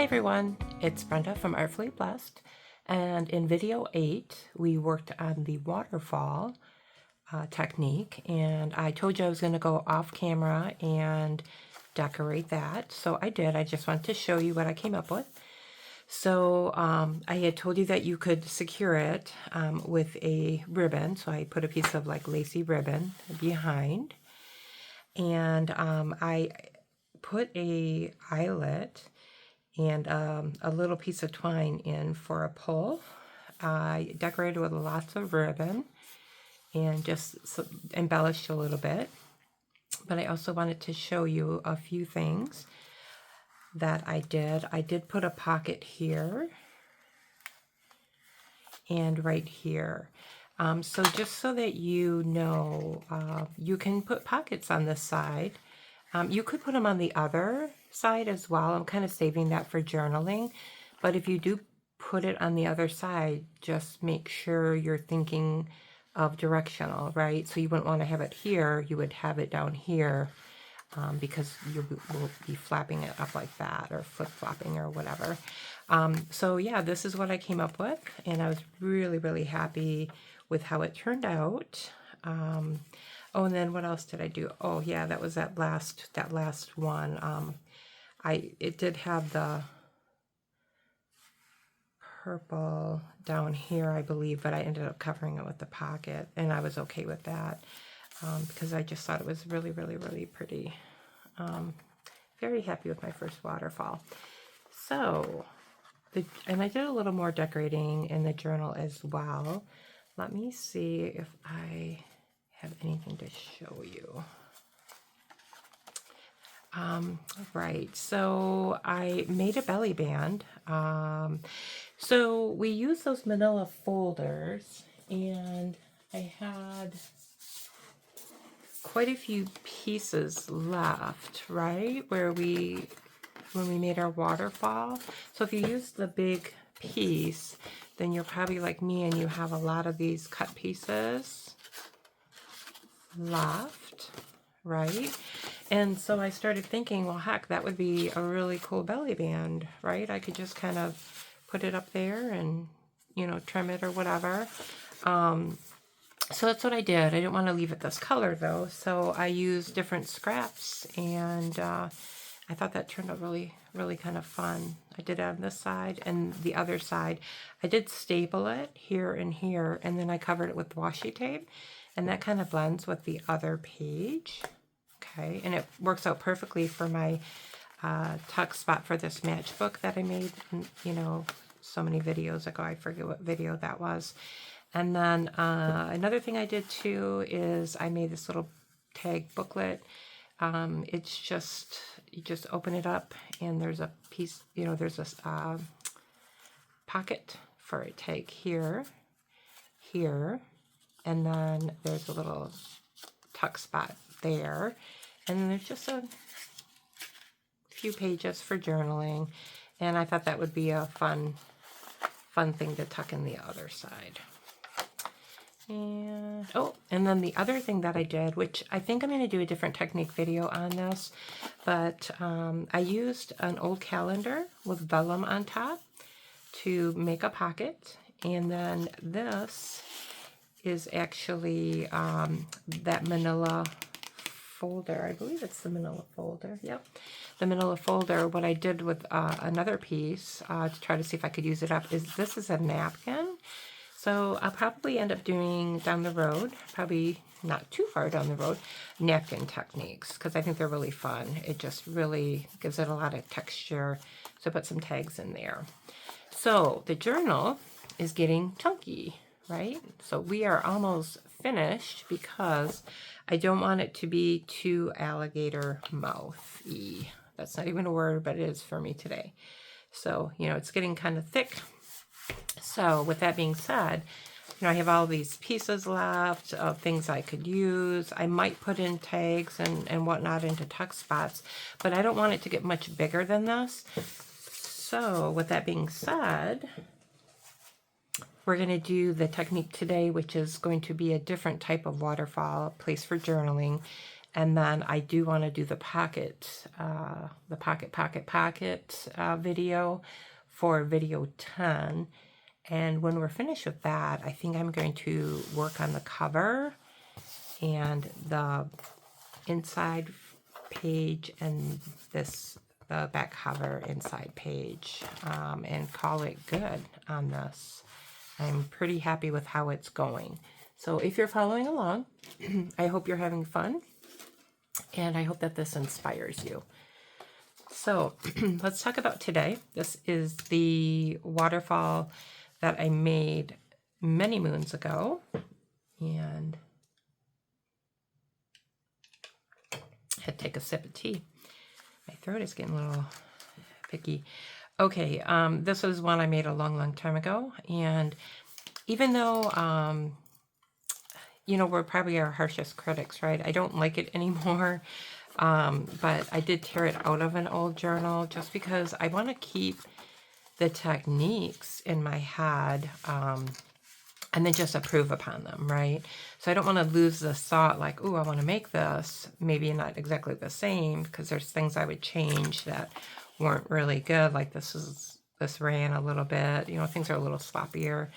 everyone, it's Brenda from Artfully Blessed, and in video 8 we worked on the waterfall technique, and I told you I was going to go off camera and decorate that, so I did. I just wanted to show you what I came up with. So I had told you that you could secure it with a ribbon, so I put a piece of like lacy ribbon behind, and I put a eyelet and a little piece of twine in for a pull. I decorated with lots of ribbon and just embellished a little bit. But I also wanted to show you a few things that I did. I did put a pocket here and right here. So just so that you know, you can put pockets on this side. You could put them on the other side as well. I'm kind of saving that for journaling. But if you do put it on the other side, just make sure you're thinking of directional, right? So you wouldn't want to have it here. You would have it down here because you will be flapping it up like that or flip-flopping or whatever. So yeah, this is what I came up with. And I was really, really happy with how it turned out. Oh, and then what else did I do? Oh, yeah, that was that last one. It did have the purple down here, I believe, but I ended up covering it with the pocket, and I was okay with that because I just thought it was really, really, really pretty. Very happy with my first waterfall. So, and I did a little more decorating in the journal as well. Let me see if I have anything to show you. Right, so I made a belly band. So we use those manila folders, and I had quite a few pieces left, right, when we made our waterfall. So if you use the big piece, then you're probably like me and you have a lot of these cut pieces left, right? And so I started thinking, well, heck, that would be a really cool belly band, right? I could just kind of put it up there and, you know, trim it or whatever. So that's what I did. I didn't want to leave it this color, though, so I used different scraps, and I thought that turned out really, really kind of fun. I did it on this side, and the other side, I did staple it here and here, and then I covered it with washi tape, and that kind of blends with the other page. Okay, and it works out perfectly for my tuck spot for this matchbook that I made, you know, so many videos ago. I forget what video that was. And then another thing I did too is I made this little tag booklet. It's just, you just open it up and there's a piece, you know, there's a pocket for a tag here, here, and then there's a little tuck spot there. And then there's just a few pages for journaling. And I thought that would be a fun thing to tuck in the other side. And oh, and then the other thing that I did, which I think I'm going to do a different technique video on this, but I used an old calendar with vellum on top to make a pocket. And then this is actually that manila folder. I believe it's the manila folder. Yep, the manila folder. What I did with another piece to try to see if I could use it up is this is a napkin. So I'll probably end up doing down the road, probably not too far down the road, napkin techniques, because I think they're really fun. It just really gives it a lot of texture. So put some tags in there. So the journal is getting chunky, right? So we are almost finished because I don't want it to be too alligator mouth-y. That's not even a word, but it is for me today. So, you know, it's getting kind of thick. So with that being said, you know, I have all these pieces left of things I could use. I might put in tags and whatnot into tuck spots, but I don't want it to get much bigger than this. So with that being said, we're going to do the technique today, which is going to be a different type of waterfall, place for journaling. And then I do want to do the pocket video for video 10. And when we're finished with that, I think I'm going to work on the cover and the inside page and the back cover inside page, and call it good on this. I'm pretty happy with how it's going. So if you're following along, I hope you're having fun, and I hope that this inspires you. So let's talk about today. This is the waterfall that I made many moons ago, and I had to take a sip of tea. My throat is getting a little picky. Okay, this was one I made a long time ago, and even though, you know, we're probably our harshest critics, right? I don't like it anymore, but I did tear it out of an old journal just because I want to keep the techniques in my head, and then just improve upon them, right? So I don't want to lose the thought like, oh, I want to make this, maybe not exactly the same, because there's things I would change that weren't really good. Like this ran a little bit, you know, things are a little sloppier.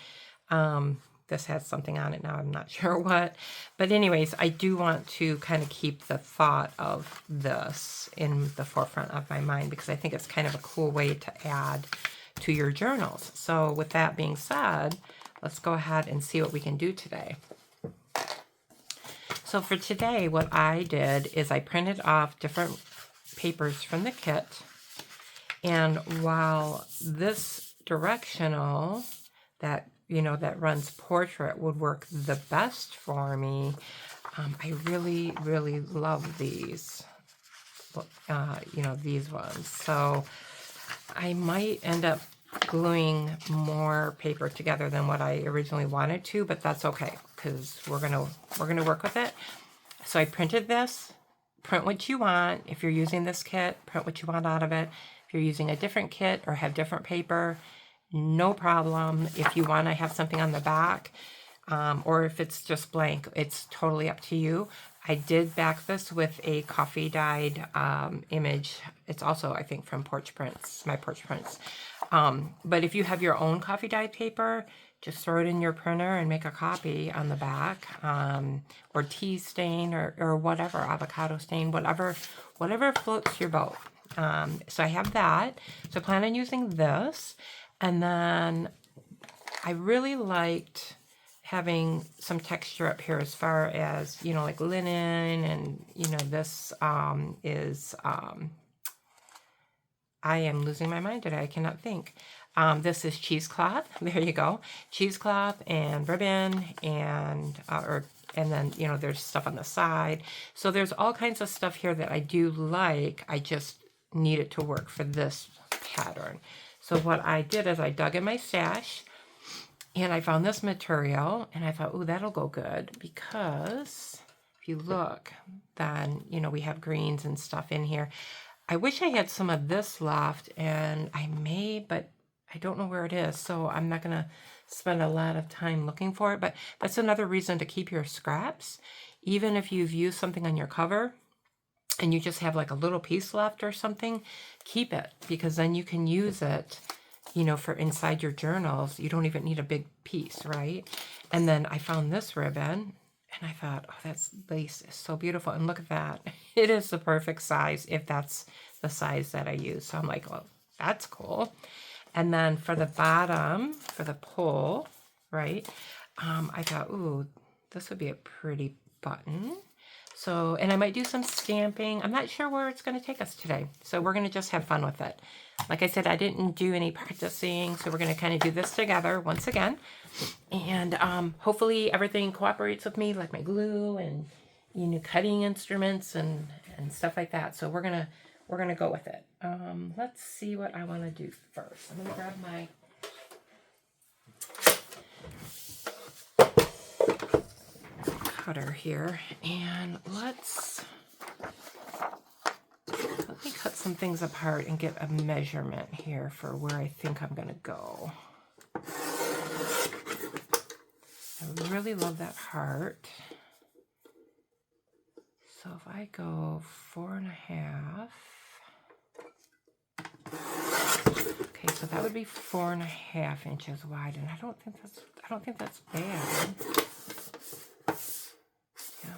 This has something on it now, I'm not sure what. But anyways, I do want to kind of keep the thought of this in the forefront of my mind, because I think it's kind of a cool way to add to your journals. So with that being said, let's go ahead and see what we can do today. So for today, what I did is I printed off different papers from the kit. And while this directional that, you know, that runs portrait would work the best for me, I really love these, you know, these ones. So I might end up gluing more paper together than what I originally wanted to, but that's okay, because we're gonna work with it. So I printed this. Print what you want. If you're using this kit, print what you want out of it. If you're using a different kit or have different paper, no problem. If you want to have something on the back, or if it's just blank, it's totally up to you. I did back this with a coffee dyed image. It's also, I think, from Porch Prints, my Porch Prints. But if you have your own coffee dyed paper, just throw it in your printer and make a copy on the back, or tea stain or whatever, avocado stain, whatever floats your boat. So I have that. So I plan on using this. And then I really liked having some texture up here as far as, you know, like linen, and, you know, this is, I am losing my mind today. I cannot think. This is cheesecloth. There you go. Cheesecloth and ribbon, and then, you know, there's stuff on the side. So there's all kinds of stuff here that I do like. I just need it to work for this pattern. So what I did is I dug in my stash, and I found this material, and I thought, oh, that'll go good, because if you look, then, you know, we have greens and stuff in here. I wish I had some of this left, and I may, but I don't know where it is, so I'm not going to spend a lot of time looking for it. But that's another reason to keep your scraps. Even if you've used something on your cover and you just have like a little piece left or something, keep it, because then you can use it, you know, for inside your journals. You don't even need a big piece, right? And then I found this ribbon, and I thought, oh, that's lace is so beautiful. And look at that. It is the perfect size if that's the size that I use. So I'm like, well, that's cool. And then for the bottom, for the pull, right, I thought, ooh, this would be a pretty button. So, and I might do some stamping. I'm not sure where it's going to take us today. So we're going to just have fun with it. Like I said, I didn't do any practicing, so we're going to kind of do this together once again. And hopefully everything cooperates with me, like my glue and, you know, cutting instruments and stuff like that. So we're gonna go with it. Let's see what I want to do first. I'm gonna grab my cutter here, and let me cut some things apart and get a measurement here for where I think I'm gonna go. I really love that heart. So if I go 4.5, okay, so that would be 4.5 inches wide, and I don't think that's bad. Yeah.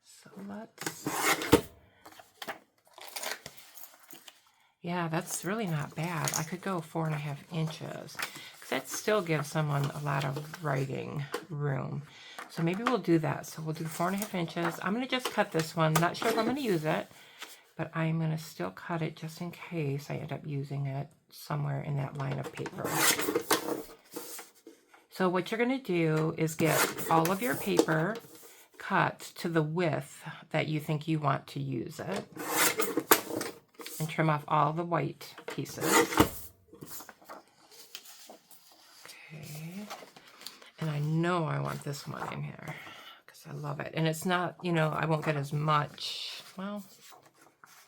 So yeah, that's really not bad. I could go 4.5 inches. That still gives someone a lot of writing room. So maybe we'll do that. So we'll do 4.5 inches. I'm going to just cut this one. Not sure if I'm going to use it, but I'm going to still cut it just in case I end up using it somewhere in that line of paper. So what you're going to do is get all of your paper cut to the width that you think you want to use it, and trim off all the white pieces. Okay. And I know I want this one in here because I love it. And it's not, you know, I won't get as much. Well,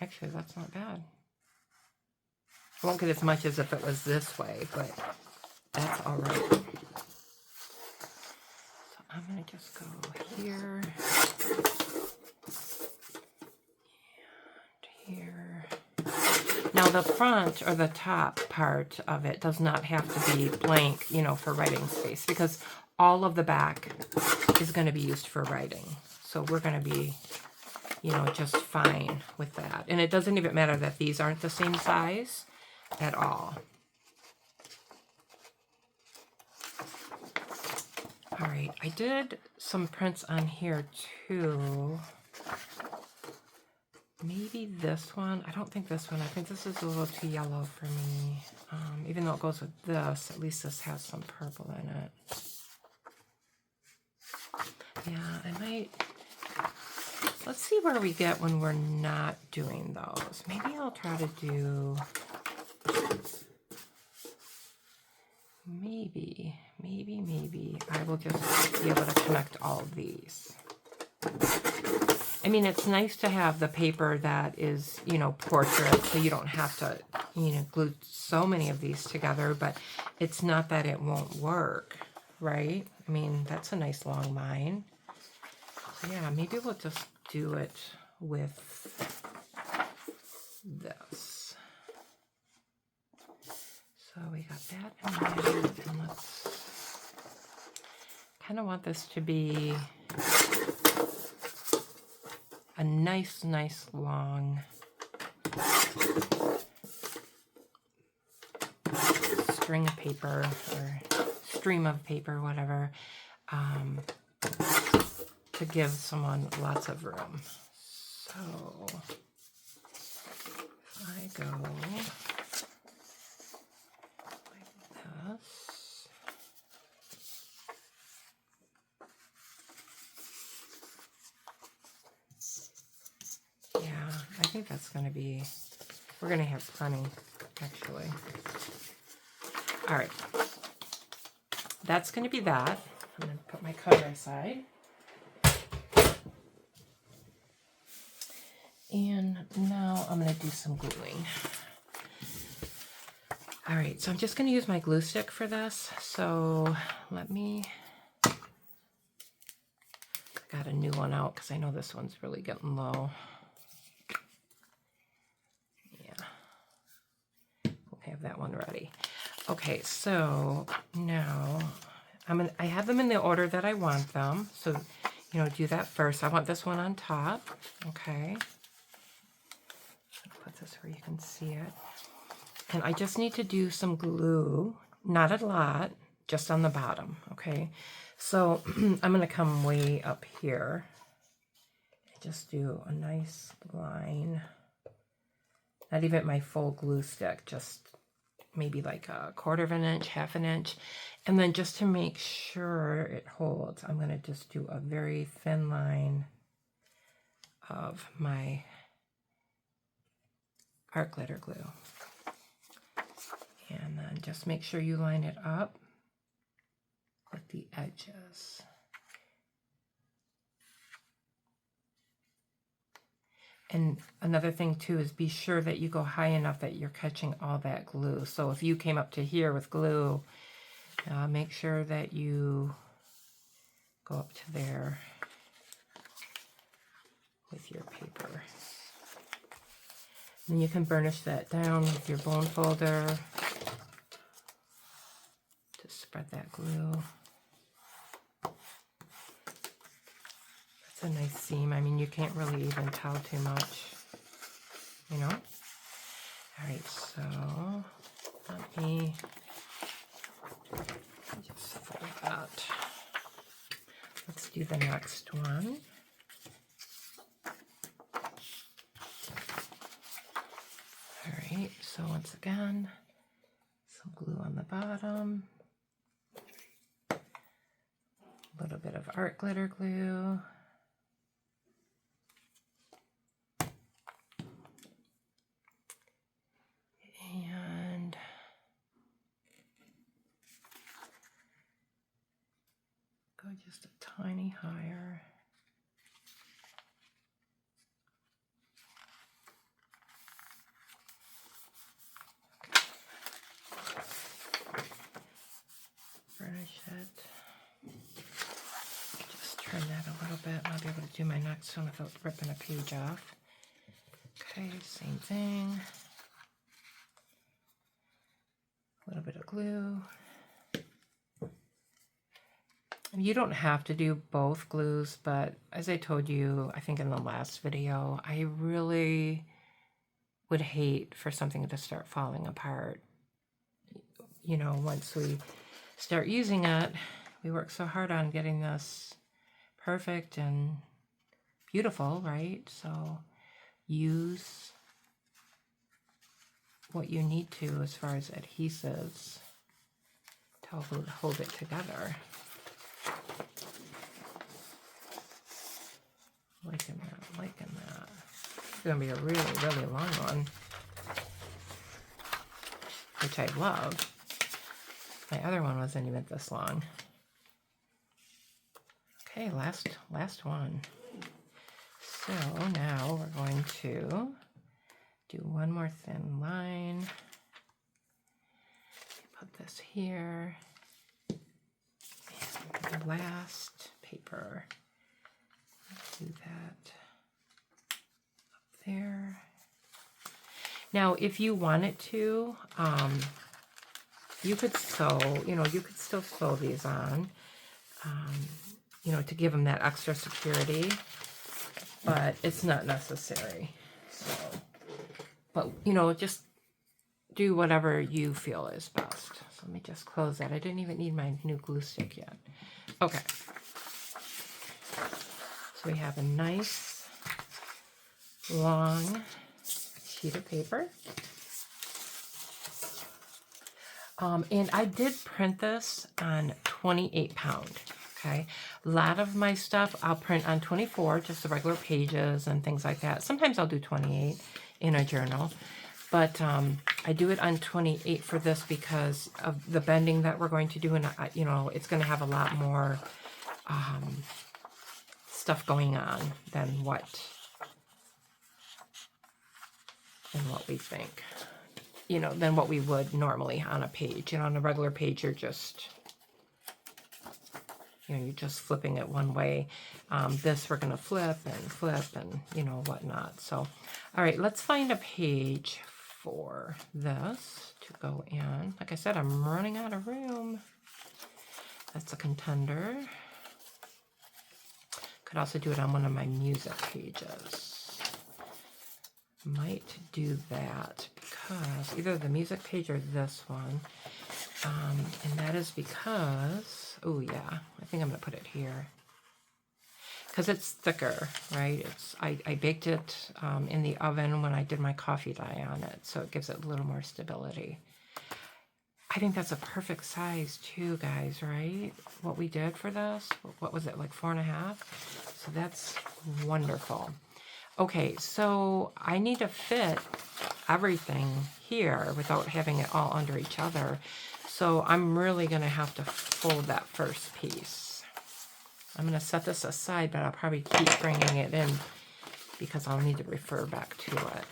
actually, that's not bad. I won't get as much as if it was this way, but that's all right. So I'm going to just go here. And here. Now the front or the top part of it does not have to be blank, you know, for writing space, because all of the back is going to be used for writing. So we're going to be, you know, just fine with that. And it doesn't even matter that these aren't the same size at all. All right, I did some prints on here too. Maybe this one. I don't think this one. I think this is a little too yellow for me. Even though it goes with this, at least this has some purple in it. Yeah, I might. Let's see where we get when we're not doing those. Maybe I'll try to do. Maybe I will just be able to connect all of these. I mean, it's nice to have the paper that is, you know, portrait, so you don't have to, you know, glue so many of these together, but it's not that it won't work, right? I mean, that's a nice long line. So yeah, maybe we'll just do it with this. So we got that in there, and let's kind of want this to be a nice long string of paper or stream of paper, whatever, to give someone lots of room. So if I go like this. Yeah, I think that's going to be, we're going to have plenty, actually. All right. That's going to be that. I'm going to put my cutter aside. And now I'm going to do some gluing. All right, so I'm just going to use my glue stick for this. So let me, I got a new one out because I know this one's really getting low. Have that one ready. Okay, so now I have them in the order that I want them. So, you know, do that first. I want this one on top. Okay. I'll put this where you can see it. And I just need to do some glue, not a lot, just on the bottom. Okay. So I'm going to come way up here and just do a nice line. Not even my full glue stick, just maybe like 1/4 of an inch, 1/2 an inch. And then just to make sure it holds, I'm going to just do a very thin line of my art glitter glue. And then just make sure you line it up with the edges. And another thing too is be sure that you go high enough that you're catching all that glue. So if you came up to here with glue, make sure that you go up to there with your paper. And you can burnish that down with your bone folder to spread that glue. It's a nice seam. I mean, you can't really even tell too much, you know? All right, so let me just fold that. Let's do the next one. All right, so once again, some glue on the bottom, a little bit of art glitter glue. And go just a tiny higher. Burnish it. Just trim that a little bit. I'll be able to do my next one without ripping a page off. Okay, same thing. A little bit of glue. You don't have to do both glues, but as I told you, I think in the last video, I really would hate for something to start falling apart. You know, once we start using it, we work so hard on getting this perfect and beautiful, right? So use what you need to as far as adhesives to hold it together. Liking that, liking that. It's gonna be a really, really long one, which I love. My other one wasn't even this long. Okay, last one. So now we're going to do one more thin line. Put this here. And the last paper. Do that up there. Now, if you wanted to, you could sew, you could still sew these on, to give them that extra security, but it's not necessary. So, but, just do whatever you feel is best. So let me just close that. I didn't even need my new glue stick yet. Okay. So we have a nice long sheet of paper. And I did print this on 28 pound, okay? A lot of my stuff I'll print on 24, just the regular pages and things like that. Sometimes I'll do 28 in a journal, but I do it on 28 for this because of the bending that we're going to do, and it's going to have a lot more stuff going on than what we think, than what we would normally on a page. On a regular page, you're just, you're just flipping it one way. This we're going to flip and, whatnot. So, all right, let's find a page for this to go in. Like I said, I'm running out of room. That's a contender. Could also do it on one of my music pages. Might do that because either the music page or this one. And that is because, oh yeah, I think I'm going to put it here. Because it's thicker, right? I baked it in the oven when I did my coffee dye on it, so it gives it a little more stability. I think that's a perfect size too, guys, right? What we did for this, what was it, like 4.5? So that's wonderful. Okay, so I need to fit everything here without having it all under each other. So I'm really going to have to fold that first piece. I'm going to set this aside, but I'll probably keep bringing it in because I'll need to refer back to it.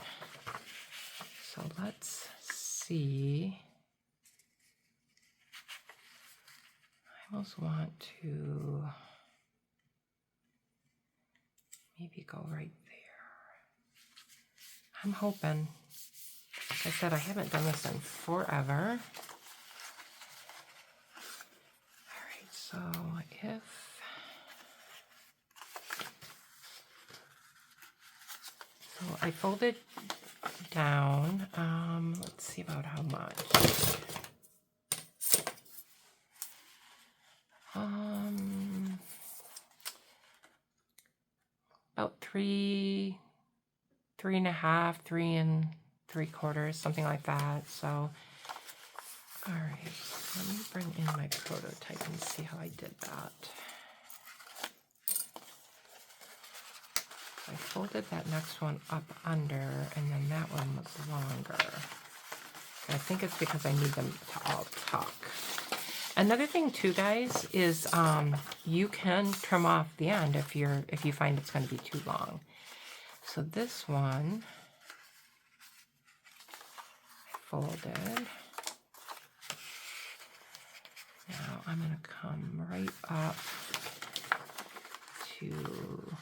So let's see. I almost want to maybe go right I'm hoping. Like I said, I haven't done this in forever. Alright, so I folded down, let's see about how much. About 3.5, 3 3/4, something like that. So, all right, let me bring in my prototype and see how I did that. I folded that next one up under, and then that one was longer. I think it's because I need them to all tuck. Another thing too, guys, is you can trim off the end if you find it's going to be too long. So this one I folded. Now I'm going to come right up to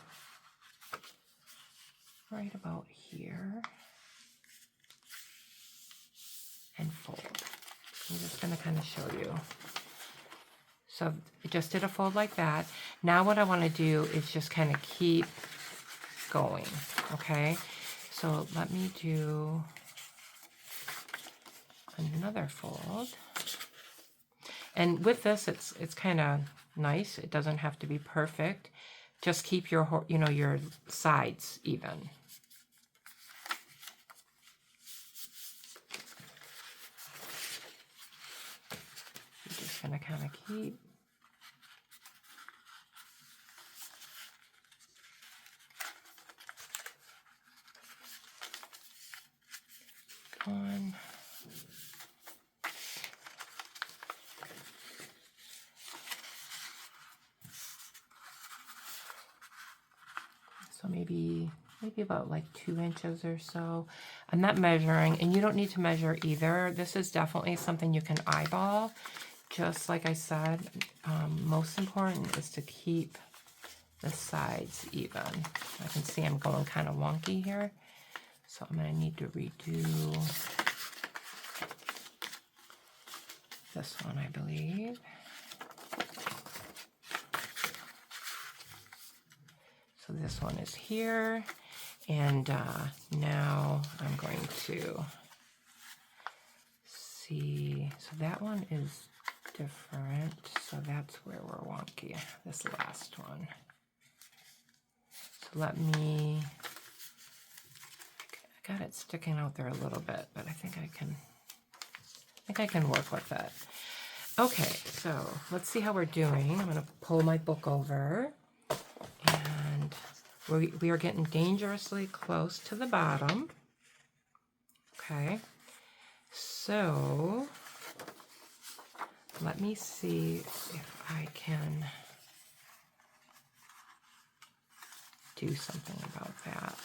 right about here and fold. I'm just going to kind of show you. So I just did a fold like that. Now what I want to do is just kind of keep going, okay? So let me do another fold. And with this, it's kind of nice. It doesn't have to be perfect. Just keep your, your sides even. You're just going to kind of keep on. So maybe about like 2 inches or so. I'm not measuring, and you don't need to measure either. This is definitely something you can eyeball. Just like I said, most important is to keep the sides even. I can see I'm going kind of wonky here, so I'm going to need to redo this one, I believe. So this one is here, and now I'm going to see, so that one is different, so that's where we're wonky, this last one. So let me, I got it sticking out there a little bit, but I think I can work with it. Okay, so let's see how we're doing. I'm going to pull my book over, and we are getting dangerously close to the bottom. Okay, so let me see if I can do something about that.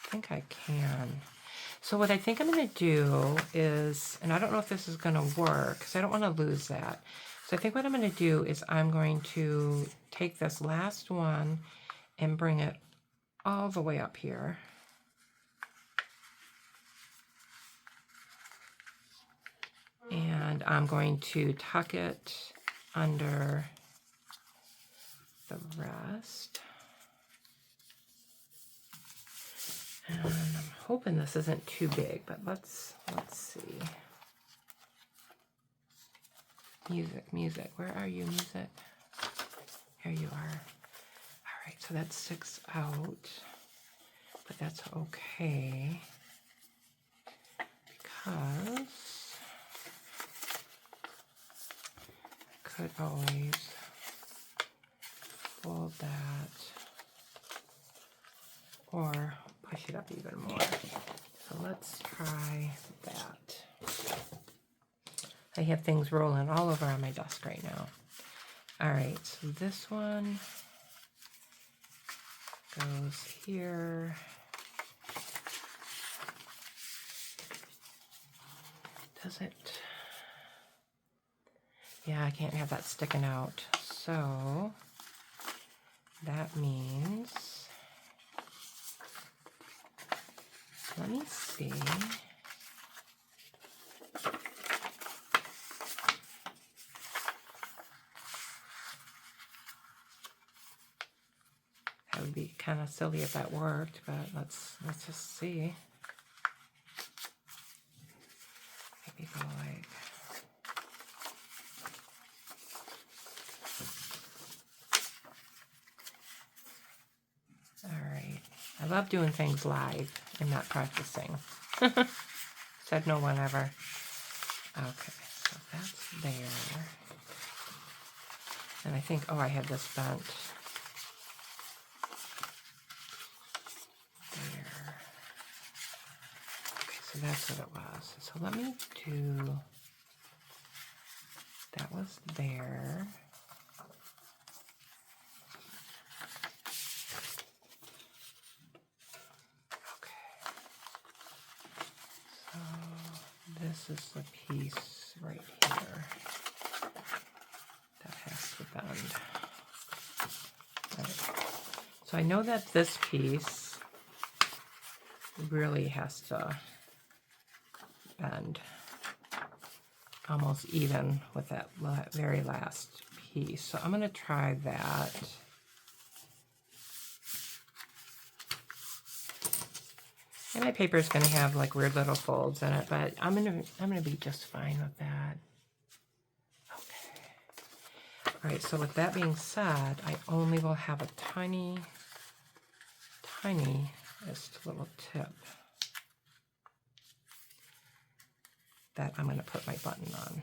I think I can. So what I think I'm going to do is, and I don't know if this is going to work because I don't want to lose that. So I think what I'm going to do is I'm going to take this last one and bring it all the way up here. And I'm going to tuck it under the rest. And I'm hoping this isn't too big, but let's see. Music, where are you, music? Here you are. All right, so that sticks out, but that's okay because I could always fold that or push it up even more. So let's try that. I have things rolling all over on my desk right now. All right, so this one goes here. Does it? Yeah, I can't have that sticking out. So that means Let me see. That would be kind of silly if that worked, but let's just see. Maybe go like. All right. I love doing things live and not practicing. Said no one ever. Okay, so that's there. And I think, oh, I had this bent. There. Okay, so that's what it was. So let me do, that was there. This is the piece right here that has to bend. Right. So I know that this piece really has to bend almost even with that very last piece. So I'm going to try that. And my paper is going to have like weird little folds in it, but I'm gonna be just fine with that. Okay. All right. So with that being said, I only will have a tiny, tiniest little tip that I'm going to put my button on.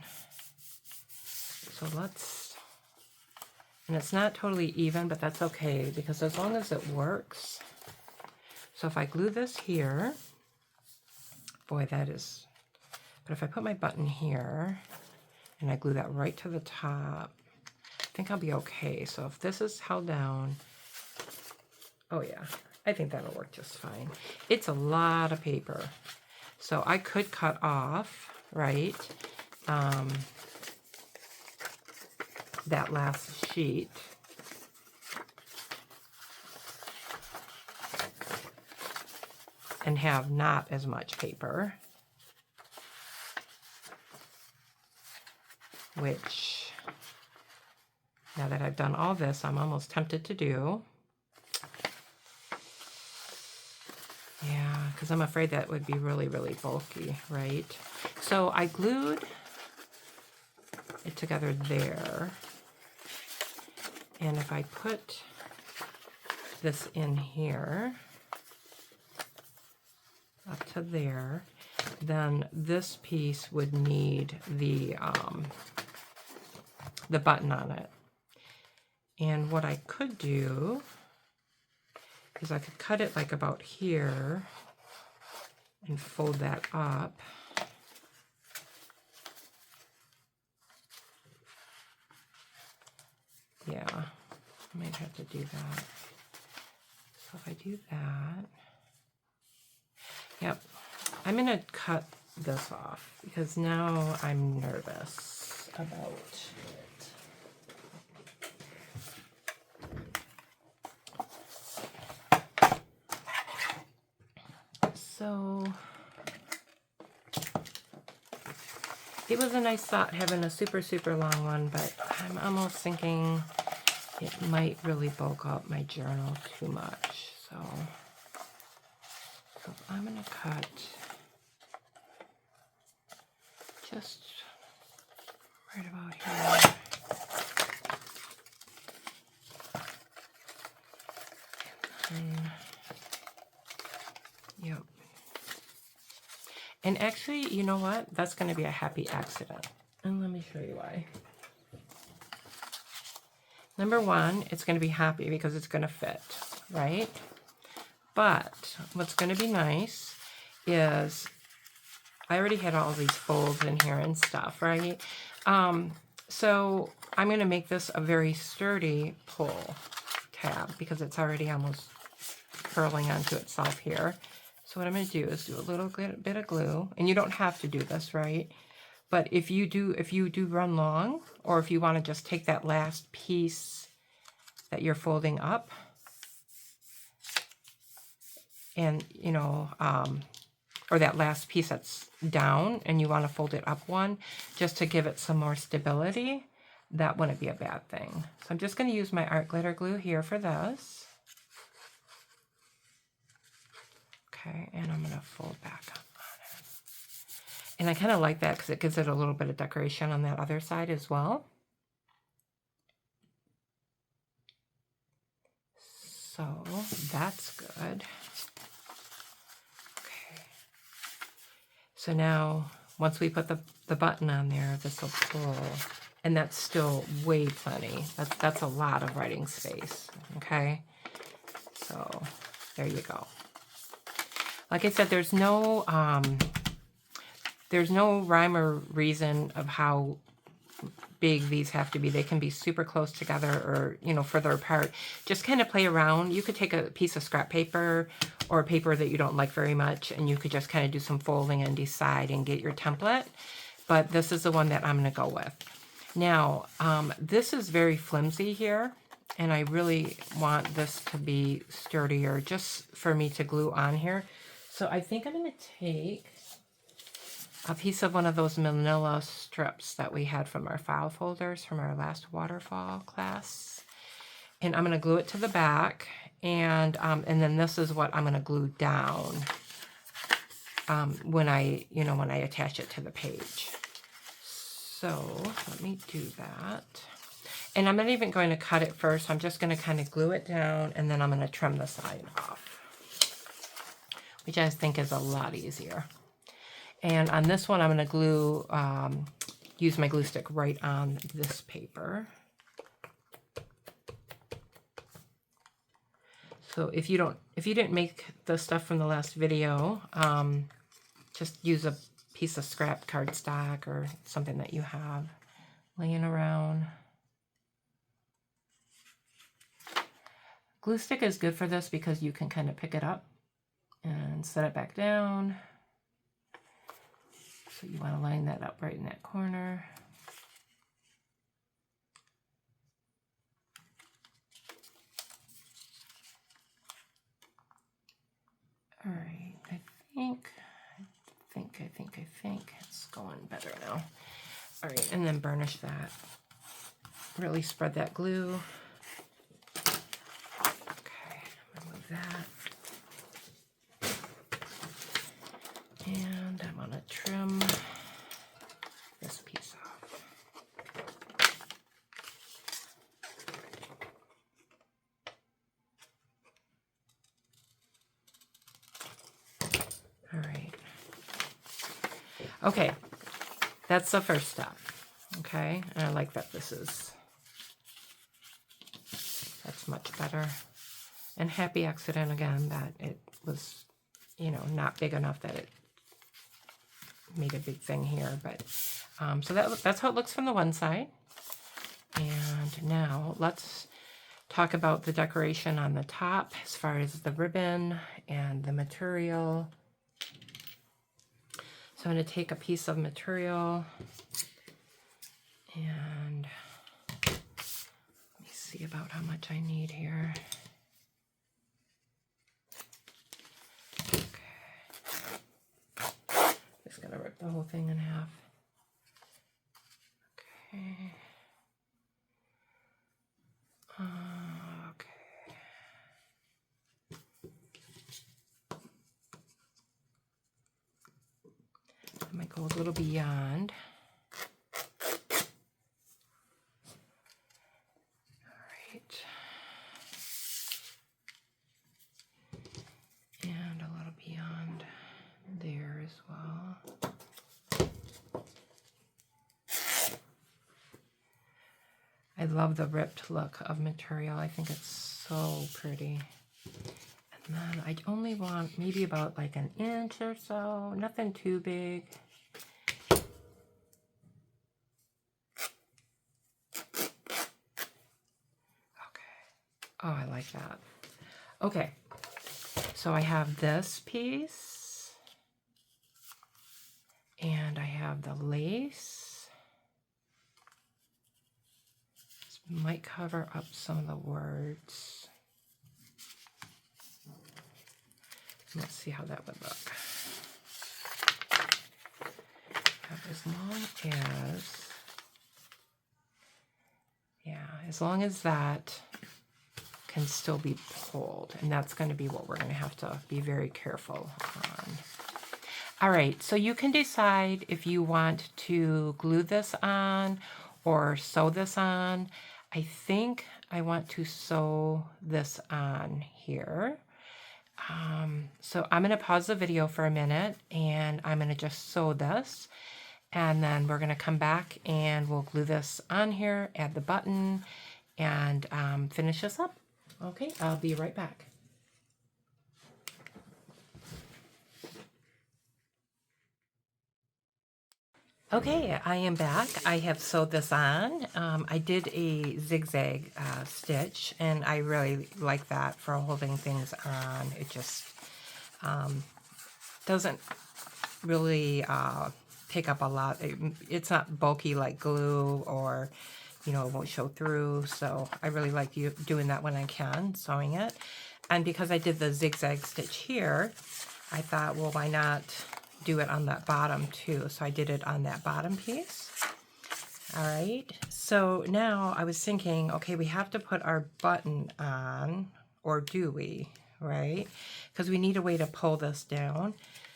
So let's. And it's not totally even, but that's okay because as long as it works. So if I glue this here, boy, that is, but if I put my button here and I glue that right to the top, I think I'll be okay. So if this is held down, oh yeah, I think that'll work just fine. It's a lot of paper. So I could cut off, right, that last sheet. And have not as much paper, which now that I've done all this, I'm almost tempted to do. Yeah, because I'm afraid that would be really, really bulky, right? So I glued it together there. And if I put this in here, up to there, then this piece would need the button on it. And what I could do is I could cut it like about here and fold that up. Yeah, I might have to do that. So if I do that, yep, I'm going to cut this off because now I'm nervous about it. So it was a nice thought having a super, super long one, but I'm almost thinking it might really bulk up my journal too much. So I'm going to cut just right about here. Yep. And actually, you know what? That's going to be a happy accident. And let me show you why. Number one, it's going to be happy because it's going to fit, right? But what's going to be nice is I already had all these folds in here and stuff, right? So I'm going to make this a very sturdy pull tab because it's already almost curling onto itself here. So what I'm going to do is do a little bit of glue, and you don't have to do this, right? But if you do run long, or if you want to just take that last piece that you're folding up and, you know, or that last piece that's down, and you want to fold it up one just to give it some more stability, that wouldn't be a bad thing. So I'm just going to use my art glitter glue here for this. Okay, and I'm going to fold back up on it. And I kind of like that because it gives it a little bit of decoration on that other side as well. So that's good. Okay. So now, once we put the button on there, this will pull. And that's still way plenty. That's a lot of writing space, okay? So there you go. Like I said, there's no rhyme or reason of how big these have to be. They can be super close together or, you know, further apart. Just kind of play around. You could take a piece of scrap paper or a paper that you don't like very much, and you could just kind of do some folding and decide and get your template. But this is the one that I'm going to go with. Now, this is very flimsy here, and I really want this to be sturdier just for me to glue on here. So I think I'm going to take a piece of one of those manila strips that we had from our file folders from our last Waterfall class. And I'm going to glue it to the back, and then this is what I'm going to glue down when I attach it to the page. So let me do that. And I'm not even going to cut it first. I'm just going to kind of glue it down, and then I'm going to trim the side off, which I think is a lot easier. And on this one, I'm going to glue, use my glue stick right on this paper. So if you didn't make the stuff from the last video, just use a piece of scrap cardstock or something that you have laying around. Glue stick is good for this because you can kind of pick it up and set it back down. So you want to line that up right in that corner. All right, I think it's going better now. All right, and then burnish that. Really spread that glue. Okay, remove that. And I'm gonna trim this piece off. All right. Okay, that's the first step. Okay, and I like that that's much better. And happy accident again that it was, you know, not big enough that it made a big thing here. But so that's how it looks from the one side. And now let's talk about the decoration on the top as far as the ribbon and the material. So I'm going to take a piece of material and let me see about how much I need here. Okay. Just going to rip the whole thing in half. Okay. Okay. I might go a little beyond. All right. And a little beyond there as well. I love the ripped look of material. I think it's so pretty. And then I only want maybe about like an inch or so, nothing too big. Okay. Oh, I like that. Okay. So I have this piece. And I have the lace. This might cover up some of the words. Let's see how that would look. as long as that can still be pulled, and that's going to be what we're going to have to be very careful on. All right, so you can decide if you want to glue this on or sew this on. I think I want to sew this on here. So I'm going to pause the video for a minute, and I'm going to just sew this, and then we're going to come back and we'll glue this on here, add the button, and finish this up. Okay, I'll be right back. Okay, I am back. I have sewed this on. I did a zigzag stitch, and I really like that for holding things on. It just doesn't really take up a lot. It's not bulky like glue, or it won't show through. So I really like doing that when I can, sewing it. And because I did the zigzag stitch here, I thought, well, why not do it on that bottom too? So I did it on that bottom piece. All right, so now I was thinking, okay, we have to put our button on, or do we, right? Because we need a way to pull this down.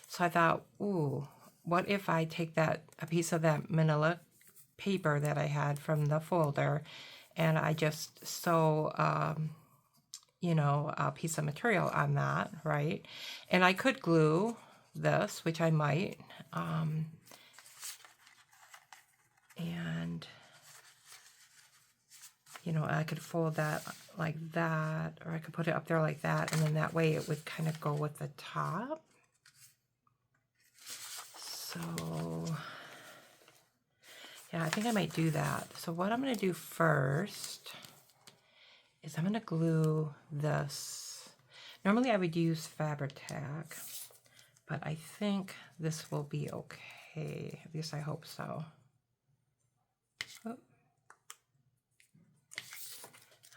So I thought, ooh, what if I take a piece of that manila paper that I had from the folder, and I just sew a piece of material on that, right? And I could glue this, which I might, and I could fold that like that, or I could put it up there like that, and then that way it would kind of go with the top. So yeah, I think I might do that. So what I'm going to do first is I'm going to glue this. Normally I would use Fabri-Tac, but I think this will be okay. At least I hope so. Oh.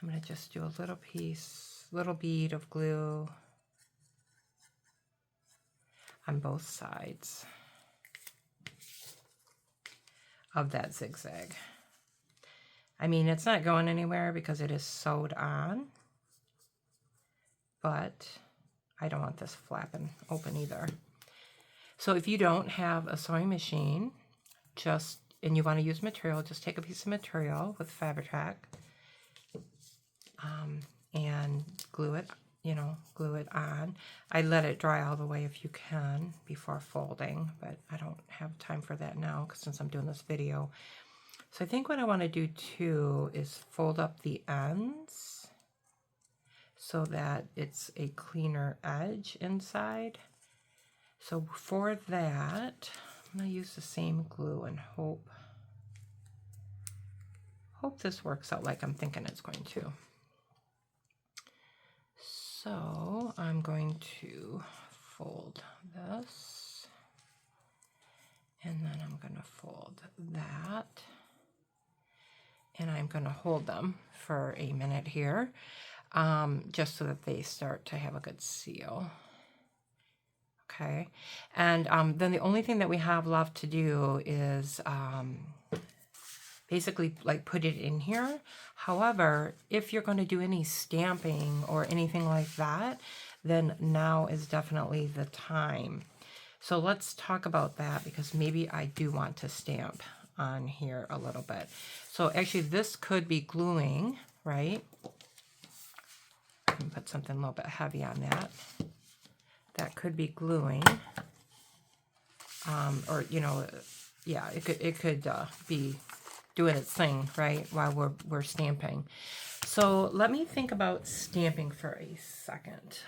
I'm going to just do a little bead of glue on both sides of that zigzag. I mean, it's not going anywhere because it is sewed on, but I don't want this flapping open either. So if you don't have a sewing machine, and you want to use material, just take a piece of material with Fabri-Tac and glue it on. I let it dry all the way if you can before folding, but I don't have time for that now since I'm doing this video. So I think what I want to do too is fold up the ends so that it's a cleaner edge inside. So for that, I'm going to use the same glue and hope this works out like I'm thinking it's going to. So I'm going to fold this, and then I'm going to fold that, and I'm going to hold them for a minute here, just so that they start to have a good seal. Okay, and then the only thing that we have left to do is basically like put it in here. However, if you're going to do any stamping or anything like that, then now is definitely the time. So let's talk about that, because maybe I do want to stamp on here a little bit. So actually this could be gluing, right? I can put something a little bit heavy on that. That could be gluing, or yeah, it could be doing its thing, right, while we're stamping. So let me think about stamping for a second.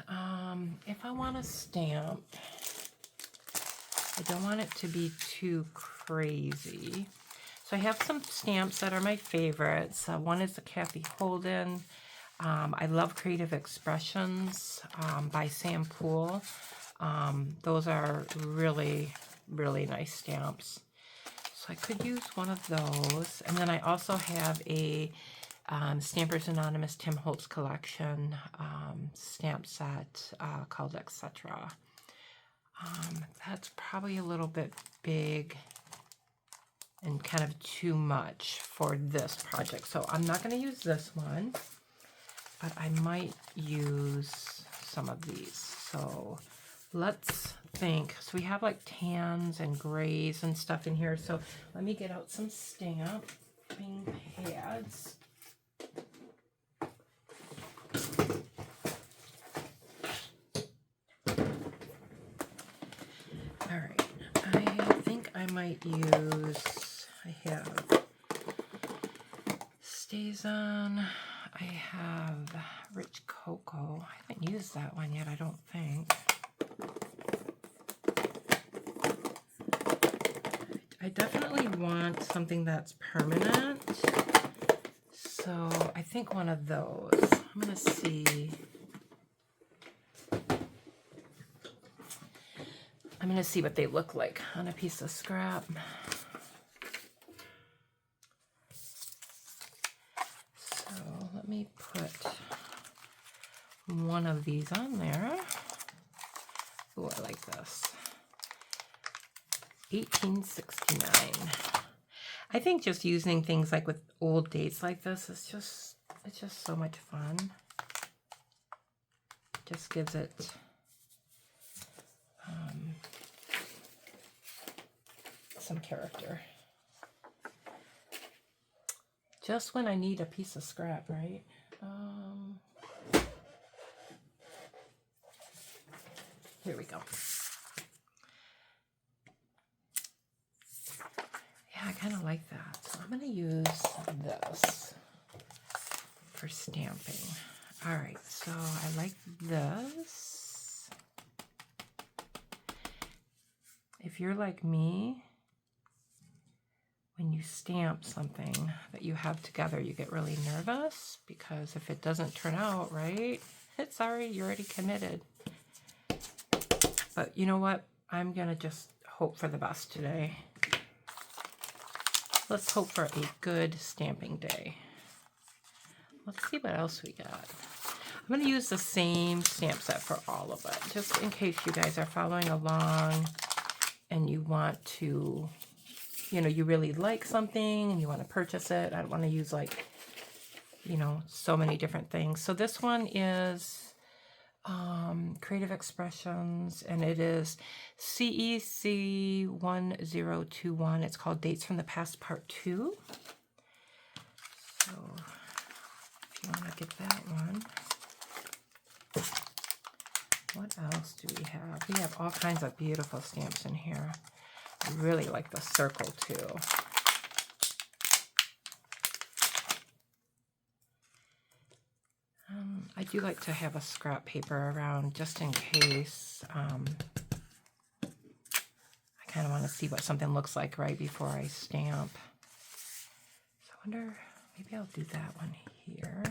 If I want to stamp, I don't want it to be too crazy. So I have some stamps that are my favorites. One is the Kathy Holden. I love Creative Expressions by Sam Poole. Those are really, really nice stamps. So I could use one of those. And then I also have a Stampers Anonymous Tim Holtz collection stamp set called Etc. That's probably a little bit big and kind of too much for this project. So I'm not going to use this one, but I might use some of these. So let's think. So we have like tans and grays and stuff in here. So let me get out some stamping pads. All right, I think I might use, I have Stazon, I have Rich Cocoa. I haven't used that one yet, I don't think. I definitely want something that's permanent, so I think one of those. I'm gonna see. I'm gonna see what they look like on a piece of scrap. So let me put one of these on there. Oh, I like this. 1869. I think just using things like with old dates like this is just, it's just so much fun. Just gives it some character. Just when I need a piece of scrap, right? Here we go. Yeah, I kind of like that. So I'm going to use this for stamping. All right, so I like this. If you're like me, when you stamp something that you have together, you get really nervous because if it doesn't turn out right, you're already committed. But you know what? I'm going to just hope for the best today. Let's hope for a good stamping day. Let's see what else we got. I'm going to use the same stamp set for all of it, just in case you guys are following along and you want to, you know, you really like something and you want to purchase it. I don't want to use like, you know, so many different things. So this one is Creative Expressions, and it is CEC 1021. It's called Dates from the Past Part 2. So if you want to get that one. What else do we have? We have all kinds of beautiful stamps in here. I really like the circle too. I do like to have a scrap paper around just in case. I kind of want to see what something looks like right before I stamp. So I wonder, maybe I'll do that one here.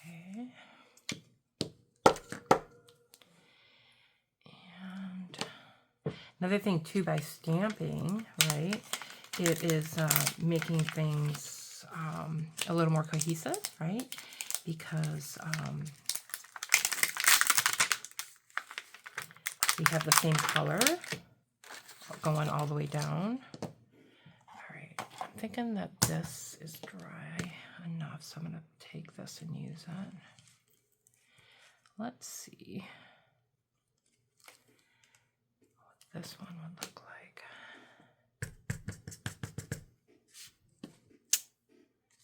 Okay. Another thing too, by stamping, right, it is making things a little more cohesive, right, because we have the same color going all the way down. All right, I'm thinking that this is dry enough, so I'm going to take this and use it. Let's see this one would look like.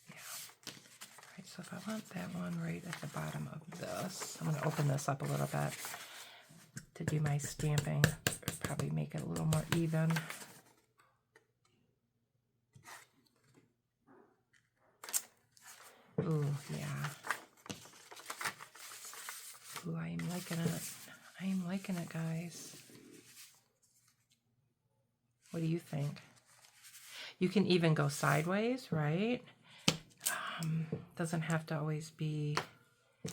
Yeah. All right, so if I want that one right at the bottom of this, I'm going to open this up a little bit to do my stamping. Probably make it a little more even. Ooh, yeah. Ooh, I am liking it. I am liking it, guys. What do you think? You can even go sideways, right? Doesn't have to always be, I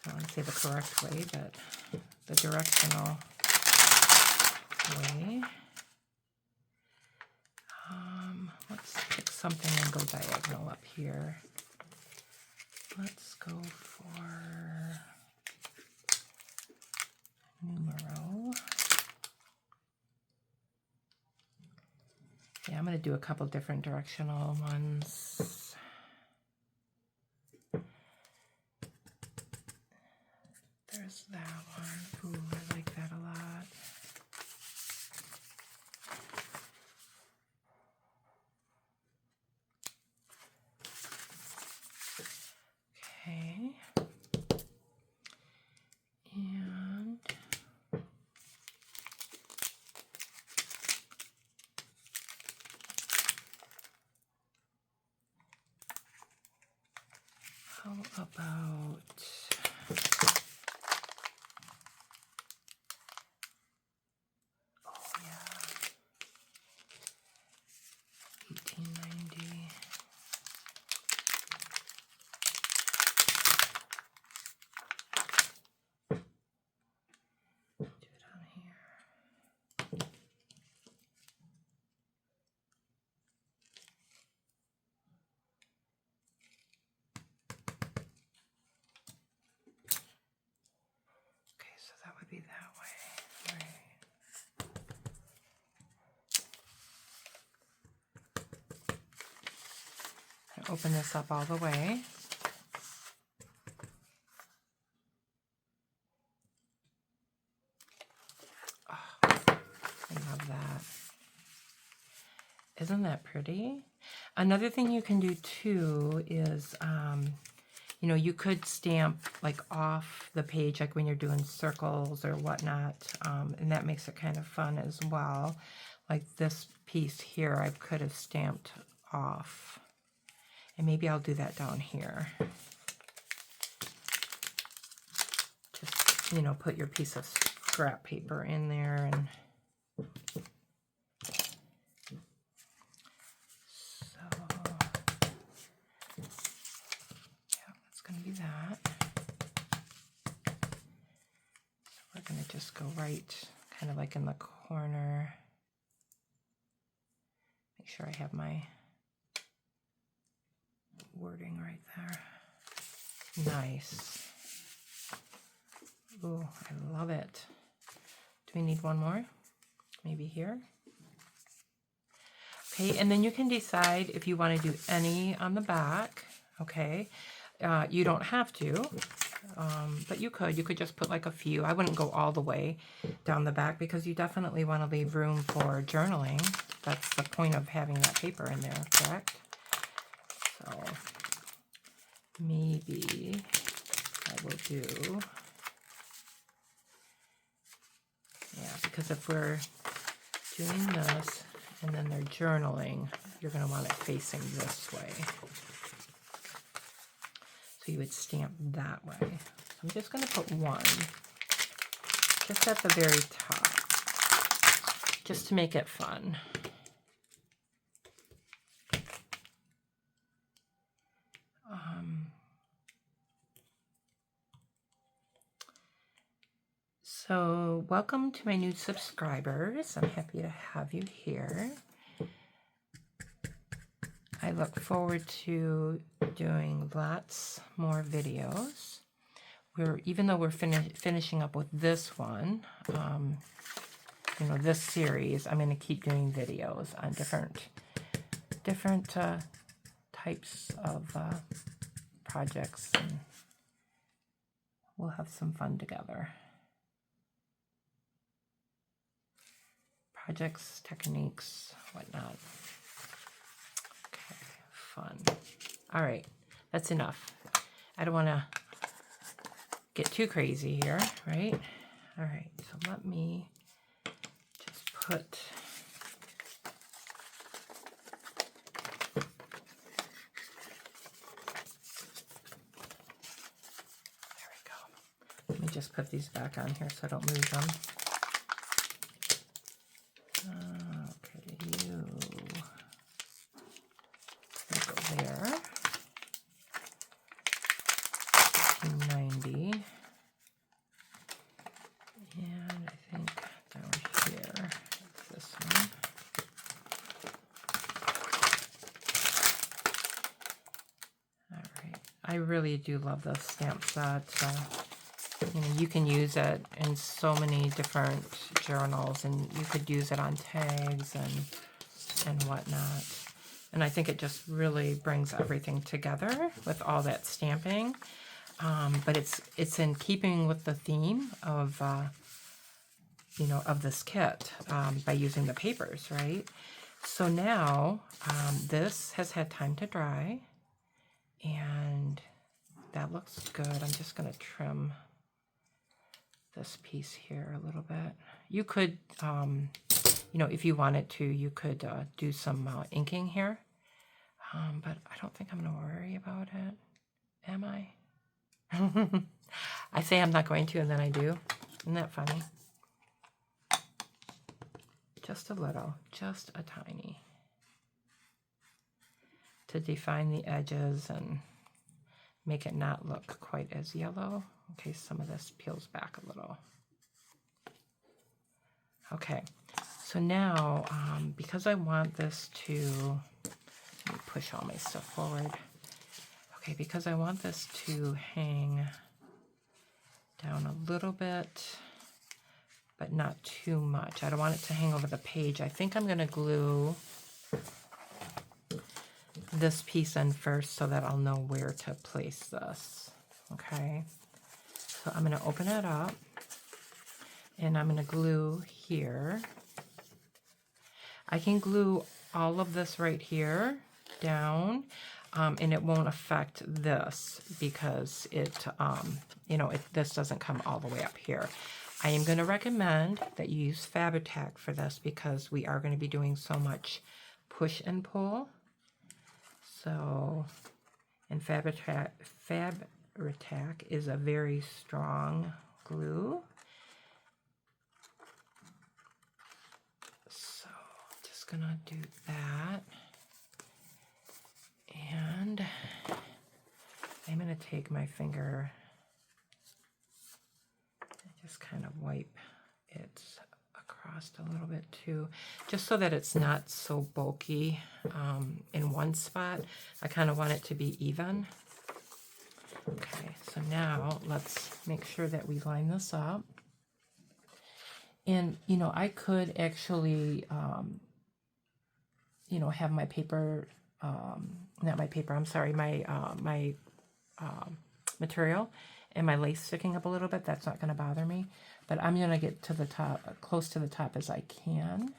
don't want to say the correct way, but the directional way. Let's pick something and go diagonal up here. Let's go for I'm going to do a couple different directional ones. There's that one. Ooh, I like that a lot. Okay. And how about oh yeah, 1890. Do it on here. Okay, so that would be that way. All right. Open this up all the way. Oh, I love that. Isn't that pretty? Another thing you can do too is, you know, you could stamp like off the page, like when you're doing circles or whatnot, and that makes it kind of fun as well. Like this piece here, I could have stamped off. And maybe I'll do that down here. Just, you know, put your piece of scrap paper in there and so, yeah, that's going to be that. So we're going to just go right kind of like in the corner. Make sure I have my wording right there. Nice. Ooh, I love it. Do we need one more? Maybe here? Okay, and then you can decide if you want to do any on the back, okay? You don't have to, but you could. You could just put like a few. I wouldn't go all the way down the back because you definitely want to leave room for journaling. That's the point of having that paper in there, correct? So maybe I will do, yeah, because if we're doing this and then they're journaling, you're going to want it facing this way. So you would stamp that way. So I'm just going to put one just at the very top, just to make it fun. So welcome to my new subscribers. I'm happy to have you here. I look forward to doing lots more videos. Even though we're finishing up with this one, you know, this series, I'm going to keep doing videos on different types of projects, and we'll have some fun together. Projects, techniques, whatnot. Okay, fun. All right, that's enough. I don't want to get too crazy here, right? All right, so let me just put let me just put these back on here so I don't lose them. Okay, you go there. 1890. And I think down here, this one. All right. I really do love this stamp set. You know, you can use it in so many different journals, and you could use it on tags and and whatnot. And I think it just really brings everything together with all that stamping. But it's in keeping with the theme of, you know, of this kit by using the papers, right? So now this has had time to dry, and that looks good. I'm just going to trim this piece here a little bit. You could, you know, if you wanted to, you could do some inking here, but I don't think I'm going to worry about it. Am I? I say I'm not going to, and then I do. Isn't that funny? Just a little, just a tiny, to define the edges and make it not look quite as yellow. Okay, some of this peels back a little. Okay, so now, because I want this to, let me push all my stuff forward. Okay, because I want this to hang down a little bit, but not too much. I don't want it to hang over the page. I think I'm going to glue this piece in first so that I'll know where to place this. Okay, so I'm going to open it up, and I'm going to glue here. I can glue all of this right here down, and it won't affect this because it, you know, this doesn't come all the way up here. I am going to recommend that you use Fabri-Tac for this because we are going to be doing so much push and pull. So, and Fabri-Tac is a very strong glue. So, just going to do that. And I'm going to take my finger, just kind of wipe it across a little bit too, just so that it's not so bulky in one spot. I kind of want it to be even. Okay, so now let's make sure that we line this up. And, you know, I could actually, you know, have my paper, not my paper, I'm sorry, my, material and my lace sticking up a little bit. That's not going to bother me, but I'm going to get to the top, close to the top as I can,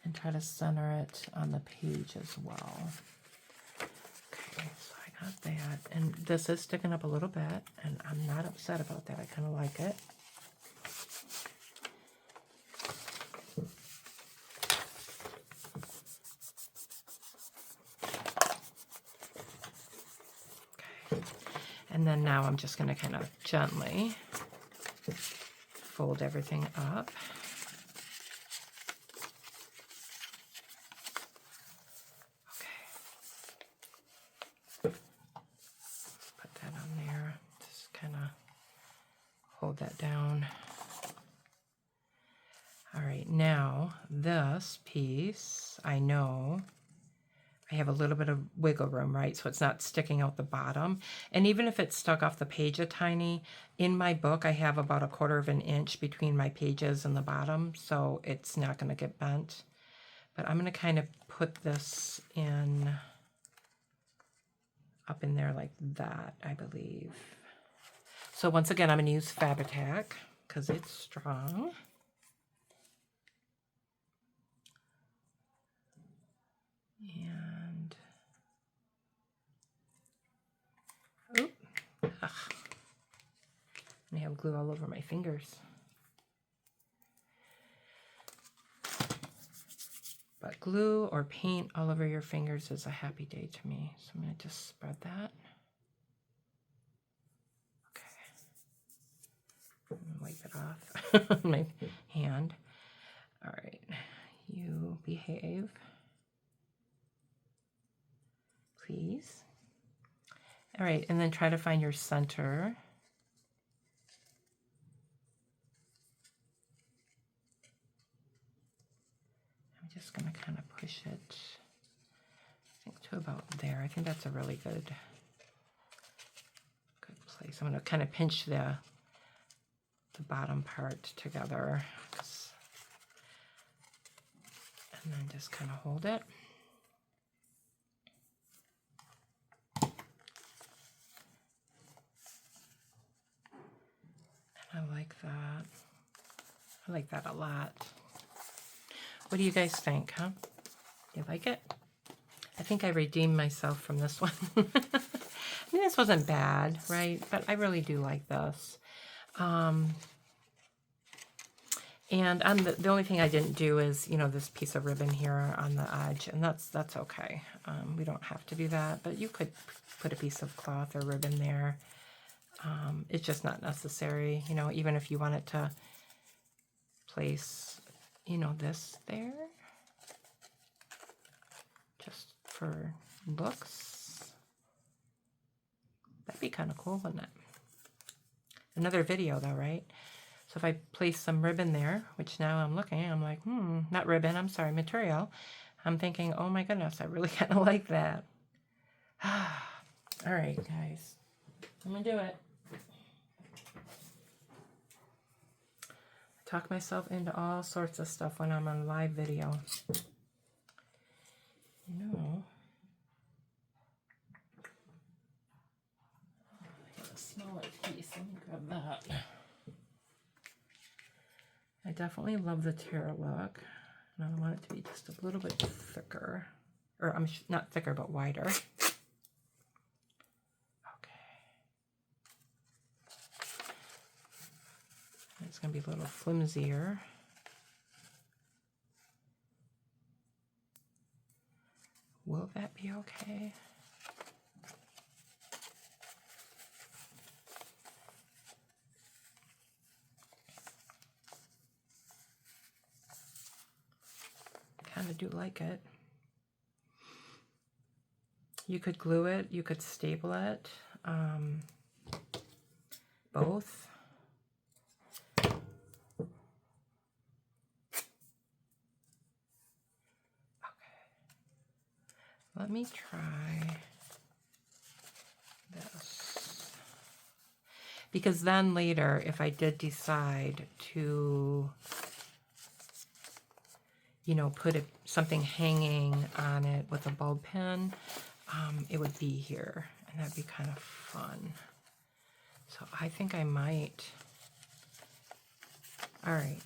and try to center it on the page as well. Okay, so I got that, and this is sticking up a little bit, and I'm not upset about that. I kind of like it. And then now I'm just going to kind of gently fold everything up. Okay. Put that on there. Just kind of hold that down. All right, now this piece, I know I have a little bit of wiggle room, right? So it's not sticking out the bottom. And even if it's stuck off the page a tiny, in my book, I have about 1/4 of an inch between my pages and the bottom, so it's not going to get bent. But I'm going to kind of put this in, up in there like that, I believe. So once again, I'm going to use Fabri-Tac because it's strong. And I have glue all over my fingers. But glue or paint all over your fingers is a happy day to me. So I'm going to just spread that. Okay. Wipe it off my hand. All right. You behave, please. All right, and then try to find your center. I'm just going to kind of push it, I think, to about there. I think that's a really good place. I'm going to kind of pinch the bottom part together. And then just kind of hold it. And I like that. I like that a lot. What do you guys think, huh? You like it? I think I redeemed myself from this one. I mean, this wasn't bad, right? But I really do like this. And on the only thing I didn't do is, you know, this piece of ribbon here on the edge, and that's okay. We don't have to do that, but you could put a piece of cloth or ribbon there. It's just not necessary, you know, even if you wanted to place, you know, this there, just for looks. That'd be kind of cool, wouldn't it? Another video though, right? So if I place some ribbon there, which now I'm looking, I'm like, not ribbon, I'm sorry, material. I'm thinking, oh my goodness, I really kind of like that. All right, guys, I'm gonna do it. I talk myself into all sorts of stuff when I'm on live video. You know, I got a smaller piece, let me grab that. I definitely love the tear look, and I want it to be just a little bit thicker, or I'm not thicker, but wider. Okay. It's going to be a little flimsier. Will that be okay? Kind of do like it. You could glue it, you could staple it, both. Okay, let me try this. Because then later, if I did decide to, you know, put something hanging on it with a bulb pin, it would be here, and that'd be kind of fun. So I think I might. All right,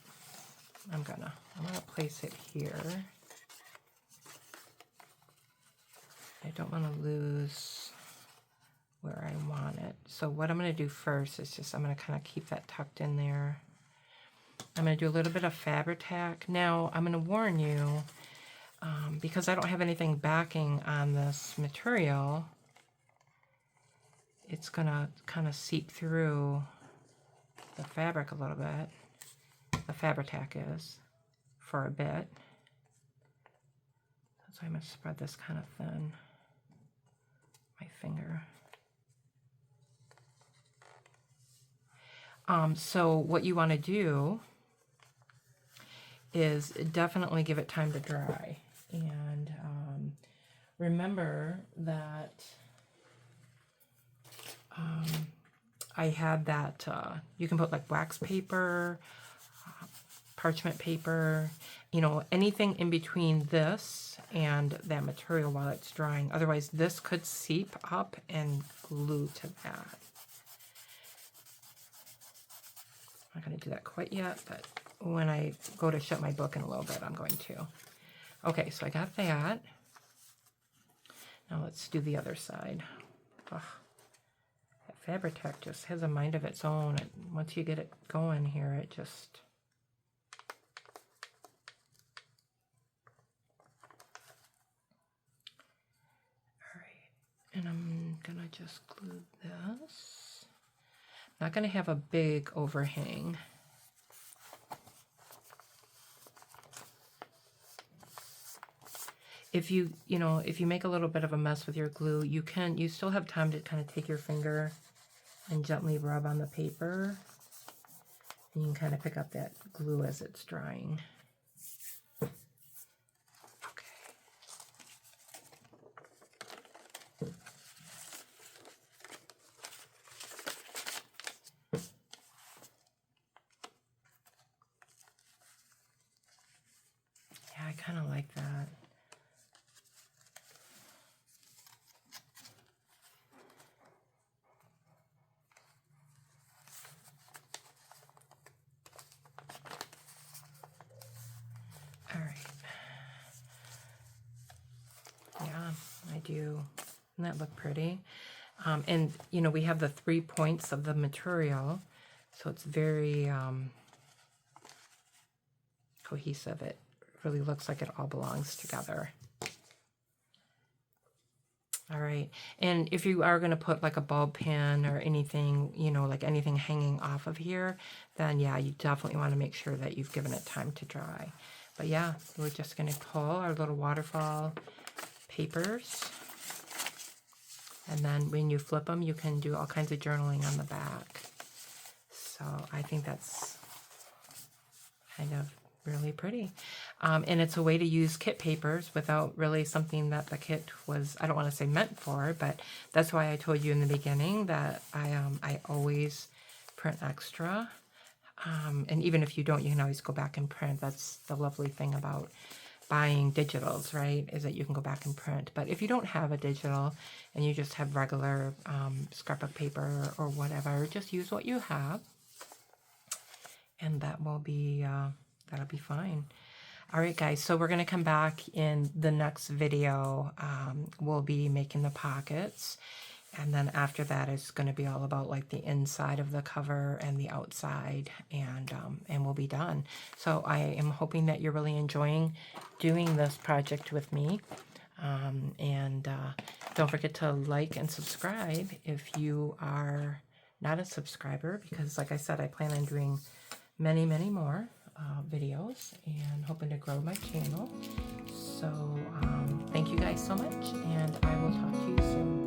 I'm gonna place it here. I don't want to lose where I want it. So what I'm gonna do first is just, I'm gonna kind of keep that tucked in there. I'm going to do a little bit of Fabri-Tac. Now, I'm going to warn you, because I don't have anything backing on this material, it's going to kind of seep through the fabric a little bit. The Fabri-Tac is, for a bit. So I'm going to spread this kind of thin. My finger. So what you want to do is definitely give it time to dry, and remember that I had that you can put like wax paper, parchment paper, you know, anything in between this and that material while it's drying. Otherwise this could seep up and glue to that. I'm not going to do that quite yet, but when I go to shut my book in a little bit, I'm going to. Okay, so I got that. Now let's do the other side. Ugh, that Fabri-Tac just has a mind of its own. Once you get it going here, it just... All right, and I'm gonna just glue this. Not gonna have a big overhang. If you make a little bit of a mess with your glue, you still have time to kind of take your finger and gently rub on the paper, and you can kind of pick up that glue as it's drying. Yeah, I kind of like do. Doesn't that look pretty? And, you know, we have the 3 points of the material, so it's very cohesive. It really looks like it all belongs together. All right, and if you are going to put like a bulb pin or anything, you know, like anything hanging off of here, then yeah, you definitely want to make sure that you've given it time to dry. But yeah, we're just going to pull our little waterfall papers. And then when you flip them, you can do all kinds of journaling on the back. So I think that's kind of really pretty. And it's a way to use kit papers without really something that the kit was, I don't want to say meant for, but that's why I told you in the beginning that I always print extra. And even if you don't, you can always go back and print. That's the lovely thing about buying digitals, right, is that you can go back and print. But if you don't have a digital and you just have regular scrapbook paper or whatever, just use what you have, and that will be that'll be fine. All right, guys, so we're going to come back in the next video. We'll be making the pockets, and then after that it's going to be all about like the inside of the cover and the outside, and we'll be done. So I am hoping that you're really enjoying doing this project with me. And don't forget to like and subscribe if you are not a subscriber, because like I said, I plan on doing many, many more videos and hoping to grow my channel. So thank you guys so much, and I will talk to you soon.